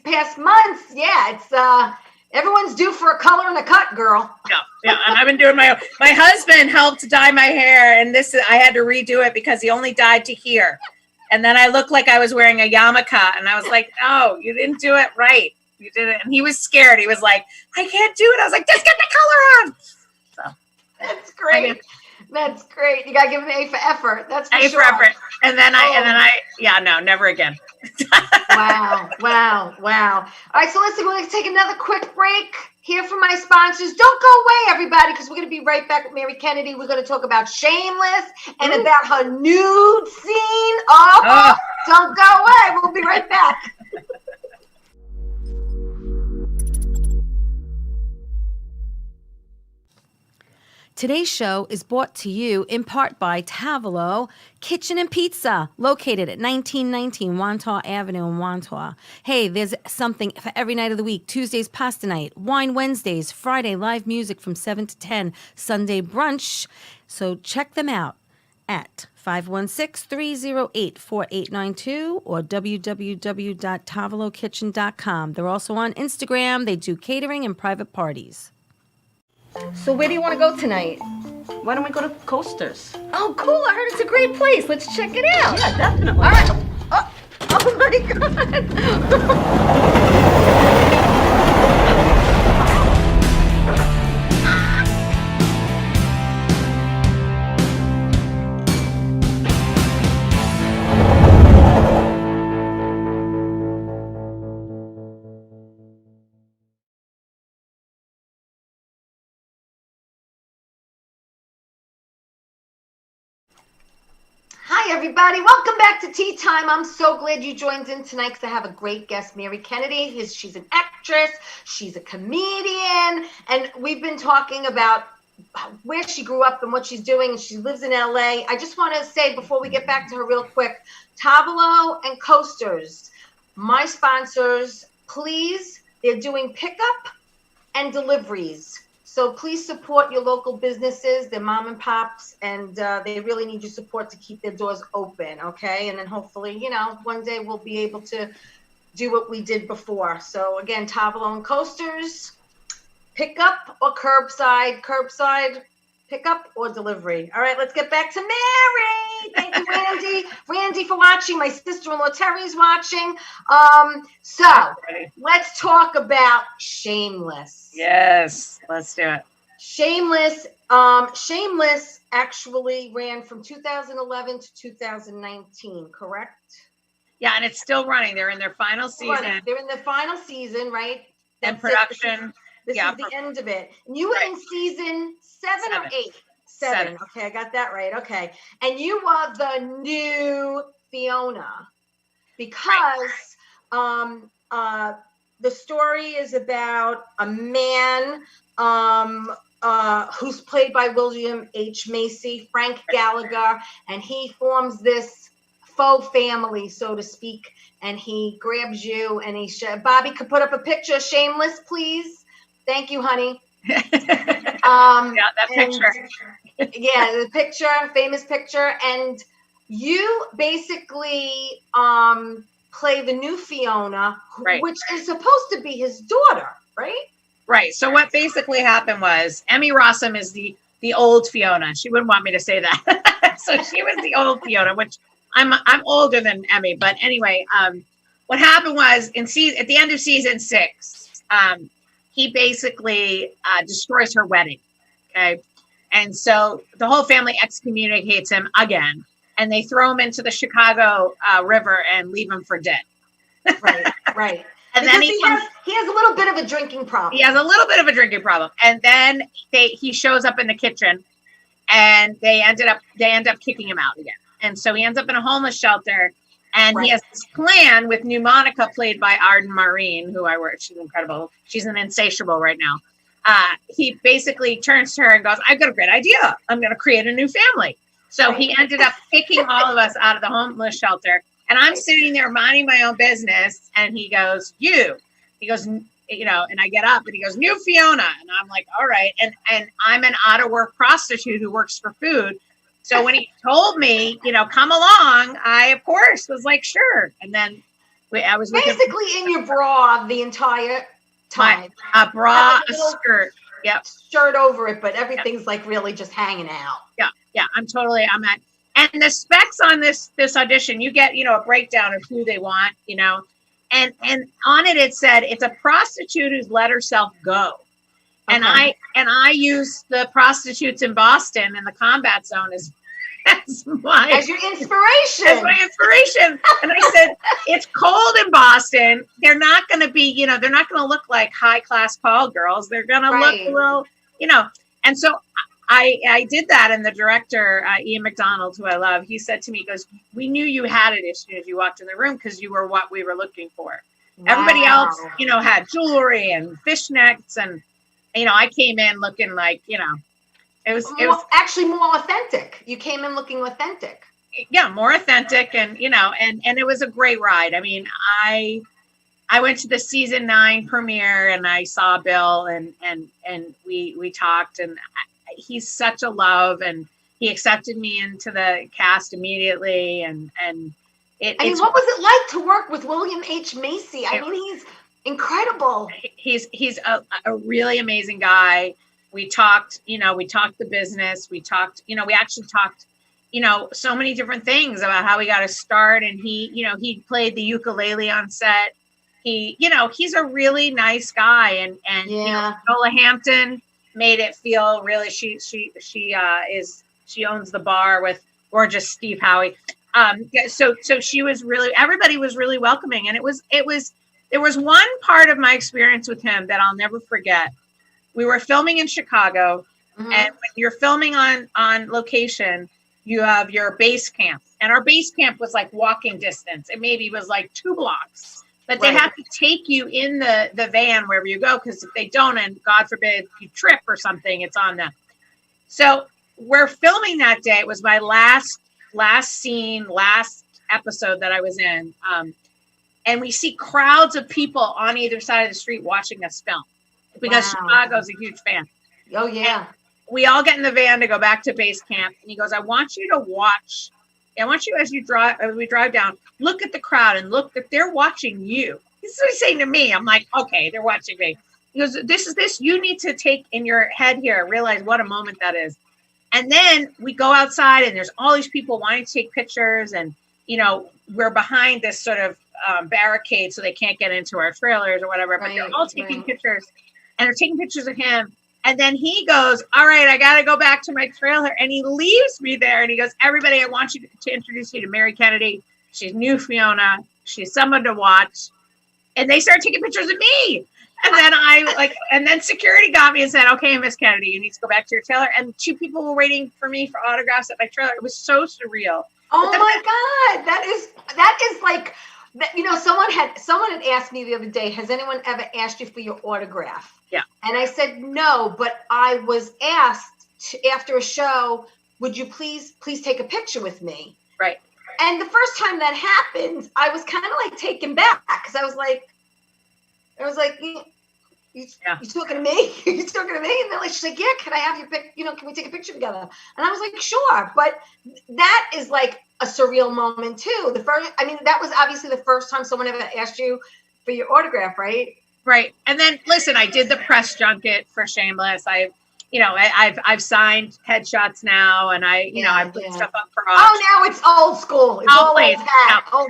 Speaker 1: past months, it's everyone's due for a color and a cut, girl.
Speaker 2: Yeah. And I've been doing my husband helped dye my hair, and I had to redo it because he only dyed to here. And then I looked like I was wearing a yarmulke, and I was like, "No, you didn't do it right. You did it." And he was scared. He was like, "I can't do it." I was like, "Just get the color on." So
Speaker 1: that's great. That's great. You gotta give him an A for effort. That's for sure.
Speaker 2: A for effort. And then no, never again.
Speaker 1: Wow. All right, so listen, we're gonna take another quick break. Hear from my sponsors. Don't go away, everybody, because we're gonna be right back with Mary Kennedy. We're gonna talk about Shameless and about her nude scene. Don't go away. We'll be right back.
Speaker 3: Today's show is brought to you in part by Tavolo Kitchen and Pizza, located at 1919 Wantagh Avenue in Wantagh. Hey, there's something for every night of the week. Tuesdays, pasta night. Wine Wednesdays. Friday, live music from 7 to 10. Sunday, brunch. So check them out at 516-308-4892 or www.tavolokitchen.com. They're also on Instagram. They do catering and private parties. So where do you want to go tonight?
Speaker 5: Why don't we go to Coasters?
Speaker 3: Oh, cool. I heard it's a great place. Let's check it out.
Speaker 5: Yeah, definitely.
Speaker 3: All right. Oh my God.
Speaker 1: Hi, everybody. Welcome back to Tea Time. I'm so glad you joined in tonight because I have a great guest, Mary Kennedy. She's an actress. She's a comedian. And we've been talking about where she grew up and what she's doing. She lives in LA. I just want to say before we get back to her real quick, Tavolo and Coasters, my sponsors, please, they're doing pickup and deliveries. So please support your local businesses, their mom and pops, and they really need your support to keep their doors open, okay? And then hopefully, you know, one day we'll be able to do what we did before. So again, Tavolo and Coasters, pickup or curbside, pickup or delivery. All right, let's get back to Mary. Thank you, Randy. Randy for watching. My sister-in-law Terry's watching. So let's talk about Shameless.
Speaker 2: Yes, let's do it.
Speaker 1: Shameless. Shameless actually ran from 2011 to 2019, correct?
Speaker 2: Yeah, and it's still running. They're in their final season.
Speaker 1: They're in the final season, right?
Speaker 2: And production.
Speaker 1: This is the end of it. And you were in season seven or eight? Seven. Okay, I got that right. Okay. And you are the new Fiona because the story is about a man who's played by William H. Macy, Frank Gallagher, and he forms this faux family, so to speak, and he grabs you and Bobby could put up a picture of Shameless, please. Thank you, honey.
Speaker 2: Yeah, that picture.
Speaker 1: Yeah, the picture, famous picture. And you basically play the new Fiona, which is supposed to be his daughter, right?
Speaker 2: Right. So what basically happened was Emmy Rossum is the old Fiona. She wouldn't want me to say that. So she was the old Fiona, which I'm older than Emmy. But anyway, what happened was at the end of season 6, he basically destroys her wedding. Okay. And so the whole family excommunicates him again, and they throw him into the Chicago River and leave him for dead.
Speaker 1: Right.
Speaker 2: And
Speaker 1: because
Speaker 2: then
Speaker 1: he has a little bit of a drinking problem.
Speaker 2: He has a little bit of a drinking problem. And then he shows up in the kitchen, and they end up kicking him out again. And so he ends up in a homeless shelter. And he has this plan with new Monica, played by Arden Marine, who I work. She's incredible. She's an insatiable right now. He basically turns to her and goes, I've got a great idea. I'm going to create a new family. So he ended up kicking all of us out of the homeless shelter. And I'm sitting there minding my own business. And he goes, he goes, you know, and I get up and he goes, new Fiona. And I'm like, all right. And I'm an out of work prostitute who works for food. So when he told me, you know, come along, I, of course, was like, sure. And then I was
Speaker 1: basically in your bra the entire time.
Speaker 2: A bra, a skirt. Yep.
Speaker 1: Shirt over it, but everything's like really just hanging out.
Speaker 2: Yeah. I'm at, and the specs on this audition, you get, you know, a breakdown of who they want, you know, and on it said it's a prostitute who's let herself go. And I use the prostitutes in Boston in the combat zone as
Speaker 1: your inspiration.
Speaker 2: As my inspiration. And I said, it's cold in Boston. They're not going to be, you know, they're not going to look like high class call girls. They're going to look a little, you know. And so I did that. And the director, Ian McDonald, who I love, he said to me, he goes, we knew you had it as soon as you walked in the room because you were what we were looking for. Wow. Everybody else, you know, had jewelry and fishnets, and you know, I came in looking like, you know, it was
Speaker 1: actually more authentic. You came in looking authentic.
Speaker 2: Yeah, more authentic, and you know, and it was a great ride. I mean, I went to the season 9 premiere and I saw Bill and we talked, and he's such a love, and he accepted me into the cast immediately, and
Speaker 1: I mean, what was it like to work with William H. Macy? I mean, he's incredible.
Speaker 2: He's a really amazing guy. We talked, we talked the business. We talked, we actually talked, so many different things about how we got to start. And he played the ukulele on set. He's a really nice guy. And Nola Hampton made it feel really, she owns the bar with gorgeous Steve Howie. So she was really, everybody was really welcoming. And there was one part of my experience with him that I'll never forget. We were filming in Chicago, and when you're filming on location, you have your base camp, and our base camp was like walking distance. It maybe was like 2 blocks, but they have to take you in the van wherever you go, because if they don't, and God forbid you trip or something, it's on them. So we're filming that day. It was my last scene, last episode that I was in, and we see crowds of people on either side of the street watching us film. Because Chicago's a huge fan.
Speaker 1: Oh, yeah.
Speaker 2: And we all get in the van to go back to base camp. And he goes, I want you as we drive down, look at the crowd and look that they're watching you. This is what he's saying to me. I'm like, okay, they're watching me. He goes, this, you need to take in your head here, realize what a moment that is. And then we go outside and there's all these people wanting to take pictures. And, we're behind this sort of barricade so they can't get into our trailers or whatever, but they're all taking pictures. And they're taking pictures of him. And then he goes, all right, I got to go back to my trailer. And he leaves me there. And he goes, everybody, I want you to introduce you to Mary Kennedy. She's new Fiona. She's someone to watch. And they started taking pictures of me. And then and then security got me and said, okay, Miss Kennedy, you need to go back to your trailer. And 2 people were waiting for me for autographs at my trailer. It was so surreal.
Speaker 1: Oh my God. That is like, someone had asked me the other day, has anyone ever asked you for your autograph?
Speaker 2: Yeah. And
Speaker 1: I said, no, but I was asked after a show, would you please take a picture with me?
Speaker 2: Right.
Speaker 1: And the first time that happened, I was kind of like taken back because I was like, you talking to me? You talking to me? And then she's like, yeah, can I have your pic? Can we take a picture together? And I was like, sure. But that is like a surreal moment too. That was obviously the first time someone ever asked you for your autograph, right?
Speaker 2: Right. And then listen, I did the press junket for Shameless. I've signed headshots now, and I put stuff up for auction.
Speaker 1: Oh, now it's old school. It's old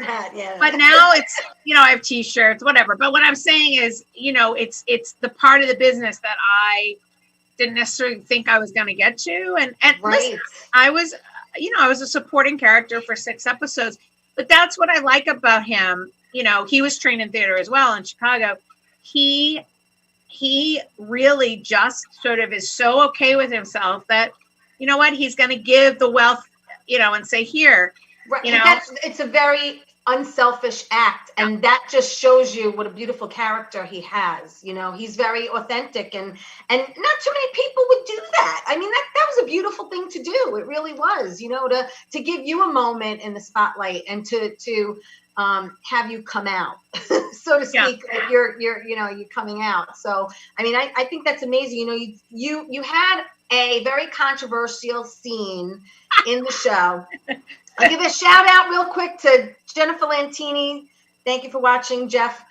Speaker 1: hat. Yeah.
Speaker 2: But now it's, I have T-shirts, whatever. But what I'm saying is, it's the part of the business that I didn't necessarily think I was going to get to. And listen, I was a supporting character for 6 episodes. But that's what I like about him. He was trained in theater as well in Chicago. He really just sort of is so okay with himself that, he's going to give the wealth, and say, here,
Speaker 1: right. It's a very unselfish act. And that just shows you what a beautiful character he has. He's very authentic and not too many people would do that. I mean, that was a beautiful thing to do. It really was, to give you a moment in the spotlight and to have you come out, so to speak. Yeah. You're coming out. So, I think that's amazing. You had a very controversial scene in the show. I'll give a shout out real quick to Jennifer Lantini. Thank you for watching, Jeff.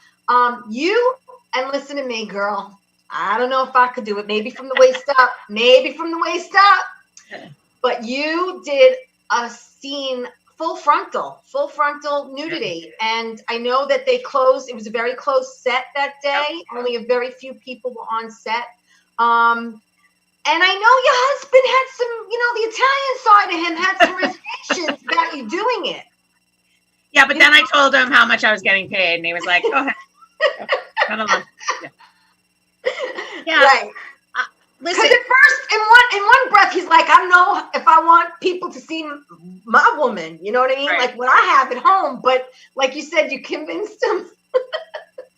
Speaker 1: You, and listen to me, girl. I don't know if I could do it. Maybe from the waist up. But you did a scene full frontal nudity. And I know that they closed. It was a very close set that day. Yep. Only a very few people were on set. And I know your husband had some, the Italian side of him had some reservations about you doing it.
Speaker 2: Yeah, but then I told him how much I was getting paid, and he was like, go ahead. Yeah. Right.
Speaker 1: Listen. Because at first, in one breath, he's like, I don't know if I want people to see my woman. You know what I mean? Right. Like what I have at home. But like you said, you convinced him.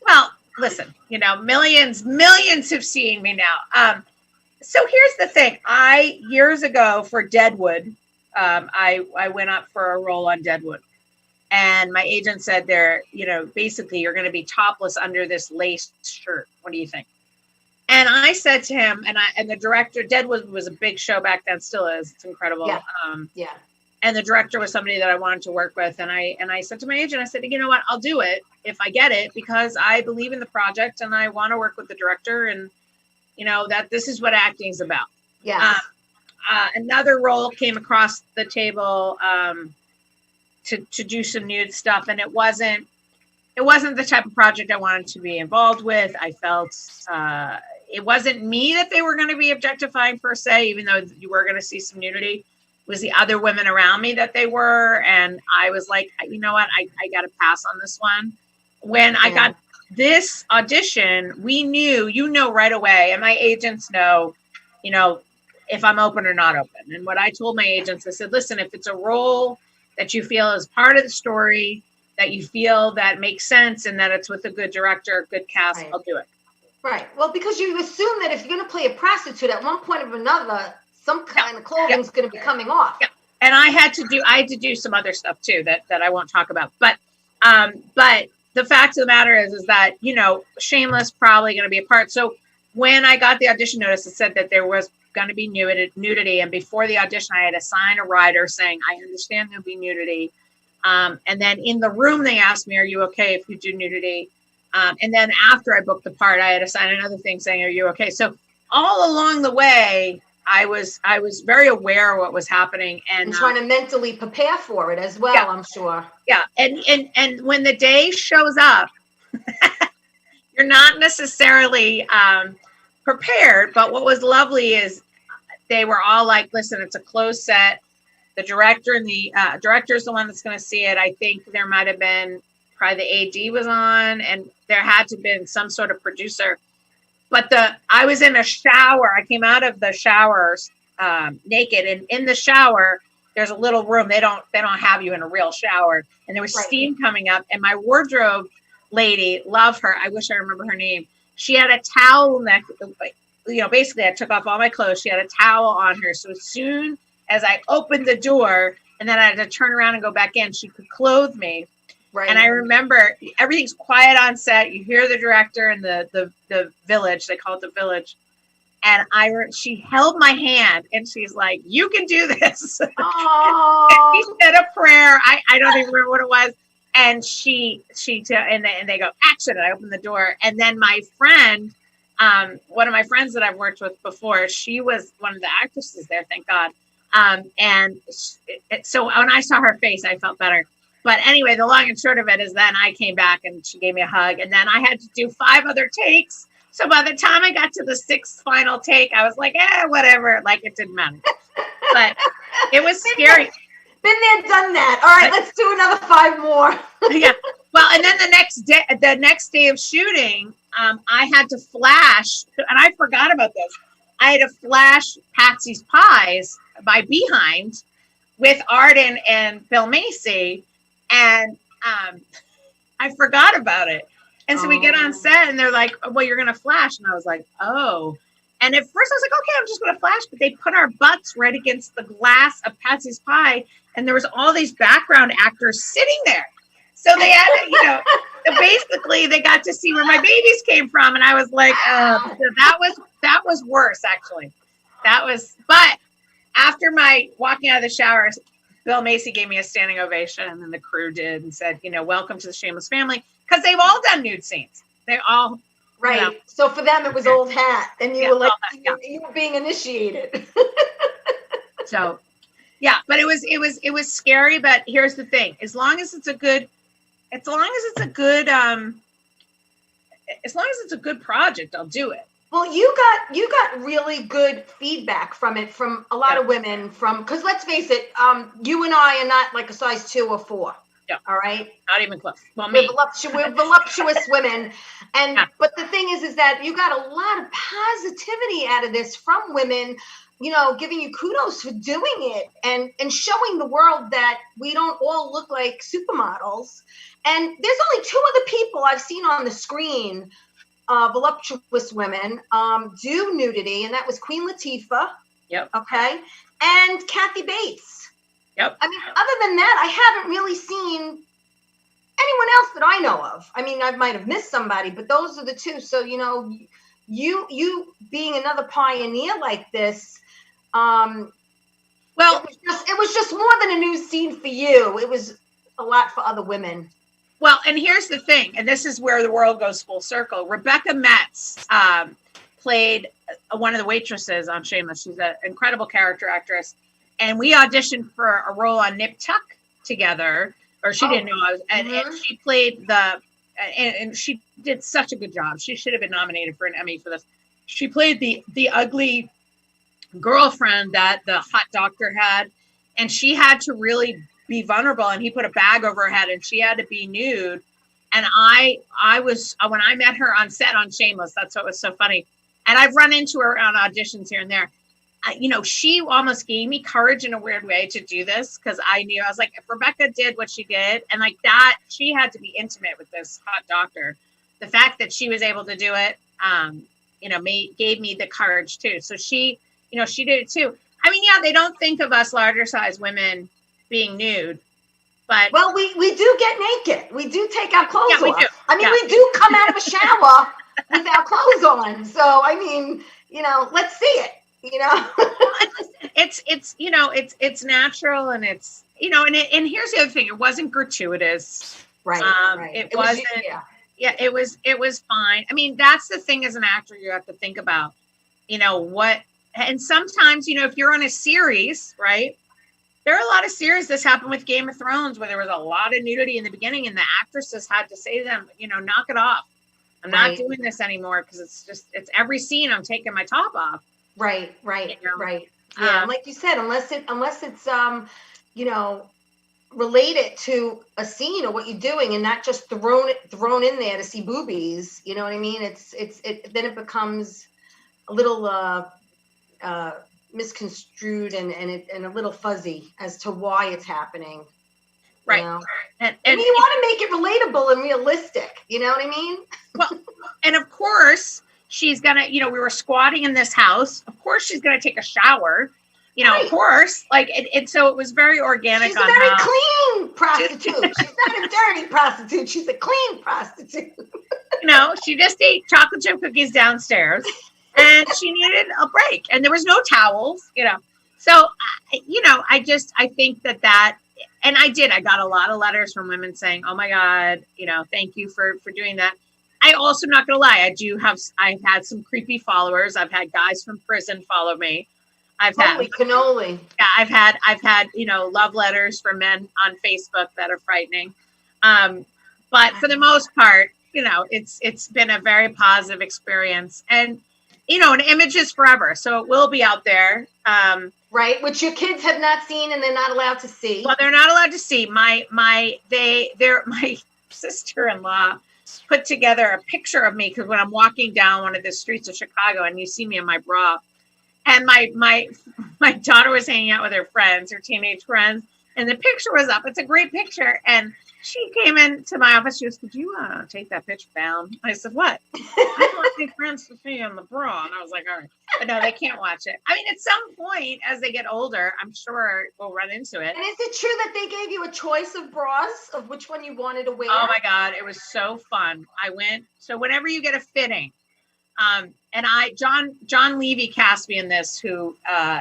Speaker 2: Well, listen, millions have seen me now. So here's the thing. Years ago for Deadwood, I went up for a role on Deadwood. And my agent said basically you're going to be topless under this lace shirt. What do you think? And I said to him, and the director, Deadwood was a big show back then, still is. It's incredible.
Speaker 1: Yeah.
Speaker 2: And the director was somebody that I wanted to work with. And I said to my agent, I said, you know what, I'll do it if I get it, because I believe in the project and I want to work with the director. And that this is what acting is about.
Speaker 1: Yes.
Speaker 2: Another role came across the table to do some nude stuff, and it wasn't the type of project I wanted to be involved with. I felt it wasn't me that they were going to be objectifying per se, even though you were going to see some nudity. It was the other women around me that they were, and I was like, you know what, I got to pass on this one. When I got this audition, we knew, right away, and my agents know, if I'm open or not open. And what I told my agents, I said, listen, if it's a role that you feel is part of the story, that you feel that makes sense, and that it's with a good director, good cast,
Speaker 1: Right.
Speaker 2: I'll do it.
Speaker 1: Right. Well, because you assume that if you're going to play a prostitute at one point or another, some kind of clothing's going to be coming off.
Speaker 2: Yeah. And I had to do some other stuff too that I won't talk about. But the fact of the matter is that, Shameless probably going to be a part. So when I got the audition notice, it said that there was going to be nudity. And before the audition, I had to sign a rider saying, I understand there'll be nudity. And then in the room, they asked me, are you okay if you do nudity? And then after I booked the part, I had to sign another thing saying, are you okay? So all along the way, I was very aware of what was happening and
Speaker 1: trying to mentally prepare for it as well,
Speaker 2: yeah.
Speaker 1: I'm sure.
Speaker 2: Yeah. And when the day shows up, you're not necessarily prepared. But what was lovely is they were all like, listen, it's a closed set. The director and the director is the one that's going to see it. I think there might have been probably the AD was on, and there had to have been some sort of producer. But I was in a shower. I came out of the showers naked, and in the shower, there's a little room. They don't have you in a real shower, and there was steam coming up. And my wardrobe lady, love her. I wish I remember her name. She had a towel neck. Basically, I took off all my clothes. She had a towel on her. So as soon as I opened the door, and then I had to turn around and go back in, she could clothe me. Right. And I remember everything's quiet on set. You hear the director and the village. They call it the village. And she held my hand and she's like, "You can do this."
Speaker 1: Oh.
Speaker 2: And she said a prayer. I don't even remember what it was. And and they go, action. And I opened the door. And then my friend, one of my friends that I've worked with before, she was one of the actresses there. Thank God. So when I saw her face, I felt better. But anyway, the long and short of it is then I came back and she gave me a hug, and then I had to do 5 other takes. So by the time I got to the 6th final take, I was like, whatever. Like, it didn't matter. But it was scary.
Speaker 1: Been there, done that. All right, let's do another 5 more.
Speaker 2: Yeah. Well, and then the next day of shooting, I had to flash, and I forgot about this. I had to flash Patsy's Pies by Behind with Arden and Bill Macy. And I forgot about it. And so we get on set and they're like, well, you're going to flash. And I was like, oh. And at first I was like, okay, I'm just going to flash. But they put our butts right against the glass of Patsy's Pie. And there was all these background actors sitting there. So they had, basically they got to see where my babies came from. And I was like, that was worse, actually. But after my walking out of the showers, Bill Macy gave me a standing ovation, and then the crew did and said, welcome to the Shameless family, because they've all done nude scenes. They all.
Speaker 1: Right. So for them, it was old hat, and you were like, you were being initiated.
Speaker 2: So, yeah, but it was scary. But here's the thing: as long as it's a good project, I'll do it.
Speaker 1: Well, you got really good feedback from it, from a lot of women, because let's face it, you and I are not like a size 2 or 4.
Speaker 2: Yeah.
Speaker 1: All right.
Speaker 2: Not even close. Well,
Speaker 1: we're voluptuous women. And, but the thing is that you got a lot of positivity out of this from women, giving you kudos for doing it and showing the world that we don't all look like supermodels. And there's only 2 other people I've seen on the screen, voluptuous women, do nudity, and that was Queen Latifah.
Speaker 2: Yep.
Speaker 1: Okay. And Kathy Bates.
Speaker 2: Yep.
Speaker 1: I mean, other than that, I haven't really seen anyone else that I know of. I mean, I might have missed somebody, but those are the 2. So, you being another pioneer like this, it was just more than a new scene for you. It was a lot for other women.
Speaker 2: Well, and here's the thing, and this is where the world goes full circle. Rebecca Metz played one of the waitresses on Shameless. She's an incredible character actress. And we auditioned for a role on Nip Tuck together, or she didn't know I was, and she played and she did such a good job. She should have been nominated for an Emmy for this. She played the ugly girlfriend that the hot doctor had, and she had to really be vulnerable, and he put a bag over her head and she had to be nude. And I was, when I met her on set on Shameless, that's what was so funny. And I've run into her on auditions here and there. She almost gave me courage in a weird way to do this, because I was like, if Rebecca did what she did, and like that, she had to be intimate with this hot doctor. The fact that she was able to do it, gave me the courage too. So she did it too. I mean, yeah, they don't think of us larger size women being nude, but
Speaker 1: we do get naked. We do take our clothes off.
Speaker 2: Do.
Speaker 1: I mean, we do come out of a shower with our clothes on. So I mean, let's see it.
Speaker 2: It's natural, and it's and here's the other thing: it wasn't gratuitous,
Speaker 1: right?
Speaker 2: It wasn't. It was fine. I mean, that's the thing as an actor you have to think about. And sometimes if you're on a series, right? There are a lot of series. This happened with Game of Thrones, where there was a lot of nudity in the beginning, and the actresses had to say to them, knock it off. I'm not doing this anymore, because it's every scene I'm taking my top off.
Speaker 1: Right. Yeah, like you said, unless it's related to a scene or what you're doing, and not just thrown in there to see boobies. You know what I mean? Then it becomes a little misconstrued and a little fuzzy as to why it's happening.
Speaker 2: Right.
Speaker 1: And you want to make it relatable and realistic. You know what I mean?
Speaker 2: Well, and of course she's gonna, we were squatting in this house. Of course she's gonna take a shower. Of course, so it was very organic.
Speaker 1: She's a very clean prostitute. She's not a dirty prostitute. She's a clean prostitute.
Speaker 2: She just ate chocolate chip cookies downstairs, and she needed a break, and there was no towels. So I think that, and I got a lot of letters from women saying, "Oh my God, thank you for doing that." I also, not gonna lie, I've had some creepy followers. I've had guys from prison follow me.
Speaker 1: Holy cannoli.
Speaker 2: Yeah, I've had love letters from men on Facebook that are frightening. But for the most part, it's been a very positive experience, and an image is forever, so it will be out there.
Speaker 1: Right, which your kids have not seen, and they're not allowed to see.
Speaker 2: Well, they're not allowed to see. My sister-in-law put together a picture of me, because when I'm walking down one of the streets of Chicago, and you see me in my bra, and my daughter was hanging out with her friends, her teenage friends, and the picture was up. It's a great picture, and she came into my office. She goes, "Could you take that picture down?" I said, "What?" "I want my friends to see in the bra." And I was like, "All right." But no, they can't watch it. I mean, at some point, as they get older, I'm sure we'll run into it.
Speaker 1: And is it true that they gave you a choice of bras of which one you wanted to wear?
Speaker 2: Oh my God, it was so fun. So whenever you get a fitting, and John Levy cast me in this, who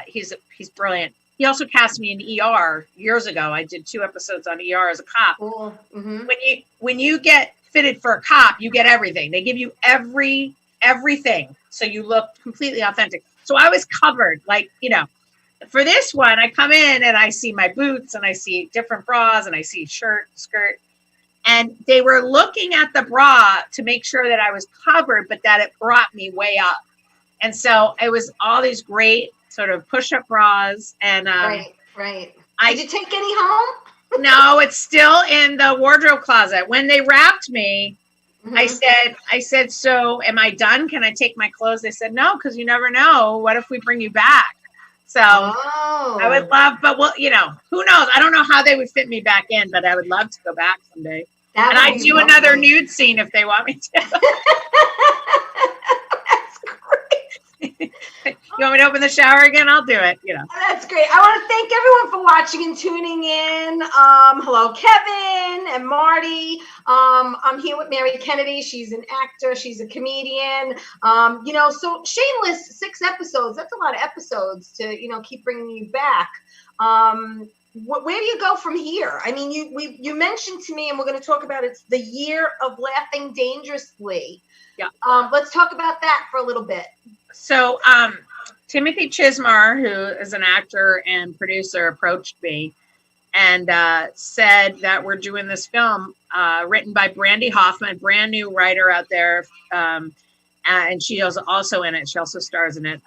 Speaker 2: he's brilliant. He also cast me in ER years ago. I did 2 episodes on ER as a cop.
Speaker 1: Cool. Mm-hmm.
Speaker 2: When you get fitted for a cop, you get everything. They give you everything, so you look completely authentic. So I was covered, for this one, I come in and I see my boots, and I see different bras, and I see shirt, skirt. And they were looking at the bra to make sure that I was covered, but that it brought me way up. And so it was all these great sort of push-up bras. And
Speaker 1: right. Did you take any home?
Speaker 2: No, it's still in the wardrobe closet. When they wrapped me, mm-hmm. I said, "So am I done? Can I take my clothes?" They said, "No, because you never know. What if we bring you back?" So I would love, but who knows? I don't know how they would fit me back in, but I would love to go back someday. And I'd do another nude scene if they want me to.
Speaker 1: That's great.
Speaker 2: You want me to open the shower again? I'll do it.
Speaker 1: That's great. I want to thank everyone for watching and tuning in. Hello, Kevin and Marty. I'm here with Mary Kennedy. She's an actor. She's a comedian. So Shameless, 6 episodes. That's a lot of episodes to, keep bringing you back. where do you go from here? I mean, you mentioned to me, and we're going to talk about it's the year of laughing dangerously.
Speaker 2: Yeah.
Speaker 1: Let's talk about that for a little bit.
Speaker 2: So, Timothy Chismar, who is an actor and producer, approached me and said that we're doing this film written by Brandy Hoffman, brand new writer out there, and she is also in it. She also stars in it.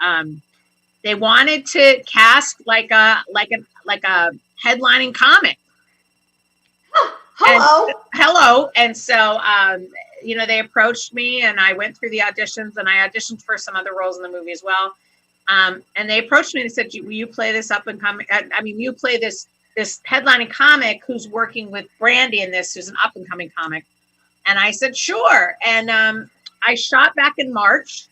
Speaker 2: They wanted to cast like a headlining comic. Hello. And so, they approached me, and I went through the auditions, and I auditioned for some other roles in the movie as well. And they approached me and said, will you play this up and coming? I mean, you play this headlining comic who's working with Brandy in this, who's an up and coming comic. And I said, sure. And I shot back in March.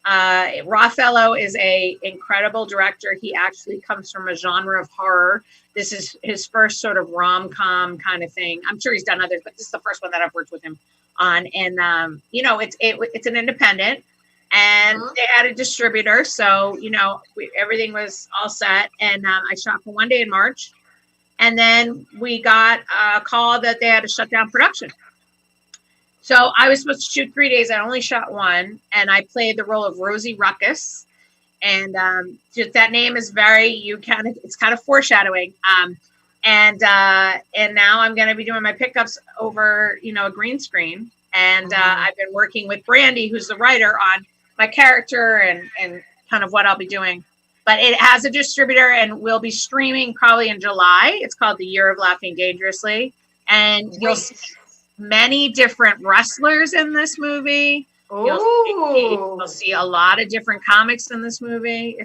Speaker 2: Rothello is a incredible director. He actually comes from a genre of horror. This is his first sort of rom-com kind of thing. I'm sure he's done others, but this is the first one that I've worked with him on. And it's an independent, and they had a distributor, so everything was all set. And I shot for one day in March, and then we got a call that they had to shut down production. So I was supposed to shoot 3 days. I only shot one, and I played the role of Rosie Ruckus. And just that name is it's kind of foreshadowing. And now I'm going to be doing my pickups over, a green screen. And I've been working with Brandy, who's the writer, on my character and kind of what I'll be doing. But it has a distributor, and we'll be streaming probably in July. It's called The Year of Laughing Dangerously. And you'll see many different wrestlers in this movie. You'll see a lot of different comics in this movie.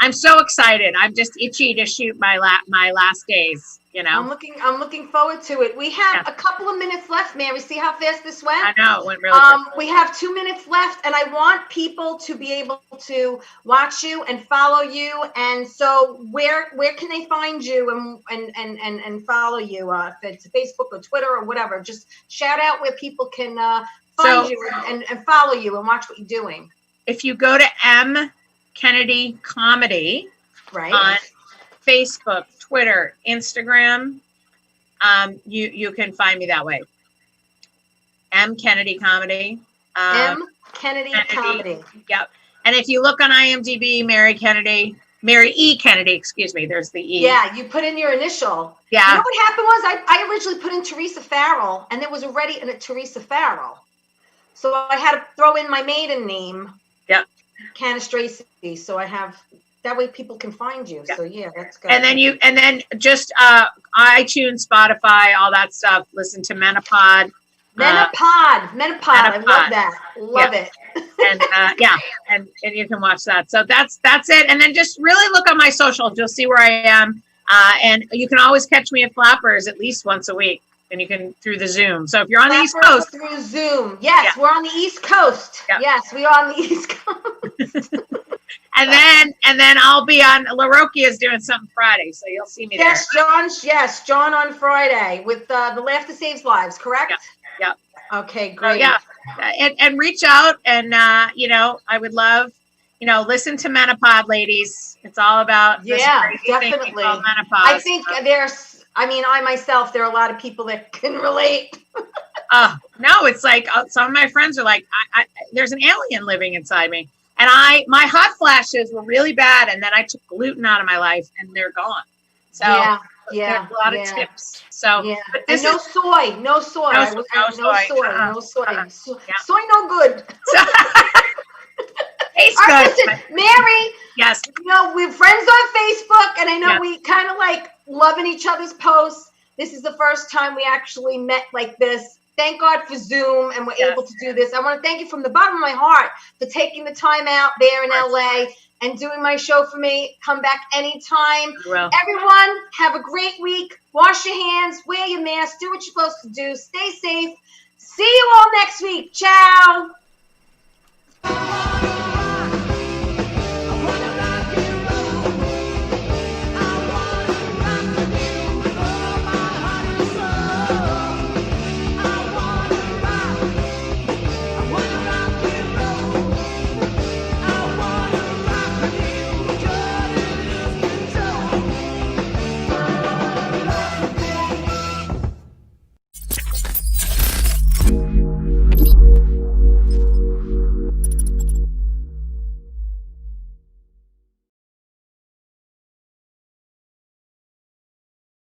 Speaker 2: I'm so excited. I'm just itchy to shoot my last days. I'm
Speaker 1: looking forward to it. We have a couple of minutes left, Mary. See how fast this went?
Speaker 2: I know, it went really quick.
Speaker 1: We have 2 minutes left, and I want people to be able to watch you and follow you. And so where can they find you and follow you? If it's Facebook or Twitter or whatever, just shout out where people can find you and follow you and watch what you're doing.
Speaker 2: If you go to M. Kennedy Comedy on Facebook, Twitter, Instagram, you can find me that way. M. Kennedy Comedy.
Speaker 1: M. Kennedy Comedy.
Speaker 2: Yep. And if you look on IMDb, Mary E. Kennedy, excuse me, there's the E.
Speaker 1: Yeah, you put in your initial.
Speaker 2: Yeah.
Speaker 1: You know what happened was I originally put in Theresa Farrell, and there was already a Theresa Farrell. So I had to throw in my maiden name.
Speaker 2: Yep.
Speaker 1: Canastracy. So I have that way people can find you. Yep. So yeah, that's good.
Speaker 2: And then just iTunes, Spotify, all that stuff. Listen to Menopod.
Speaker 1: Menopod. I love that. Love it.
Speaker 2: And and you can watch that. So that's it. And then just really look on my socials. You'll see where I am. And you can always catch me at Flappers at least once a week. And you can through the Zoom. So if you're on the East Coast,
Speaker 1: through Zoom. Yes, we're on the East Coast. Yep. Yes, we are on the East Coast.
Speaker 2: and then I'll be on LaRocchia's doing something Friday, so you'll see me there.
Speaker 1: Yes, John on Friday with the Laughter Saves Lives, correct?
Speaker 2: Yep.
Speaker 1: Okay, great.
Speaker 2: And reach out, and I would love, listen to Menopod, ladies. It's all about this crazy thing called menopause.
Speaker 1: I think I myself, there are a lot of people that can relate.
Speaker 2: No, it's like some of my friends are like, there's an alien living inside me. And my hot flashes were really bad. And then I took gluten out of my life and they're gone. So there's a lot of tips. So
Speaker 1: and no soy. No soy. Soy no good.
Speaker 2: Tastes good.
Speaker 1: Listen, Mary.
Speaker 2: Yes.
Speaker 1: We're friends on Facebook, and I know we kind of like loving each other's posts. This is the first time we actually met like this. Thank God for Zoom, and we're able to do this. I want to thank you from the bottom of my heart for taking the time out there in LA and doing my show for me. Come back anytime. Everyone, have a great week. Wash your hands, wear your mask, do what you're supposed to do. Stay safe. See you all next week. Ciao.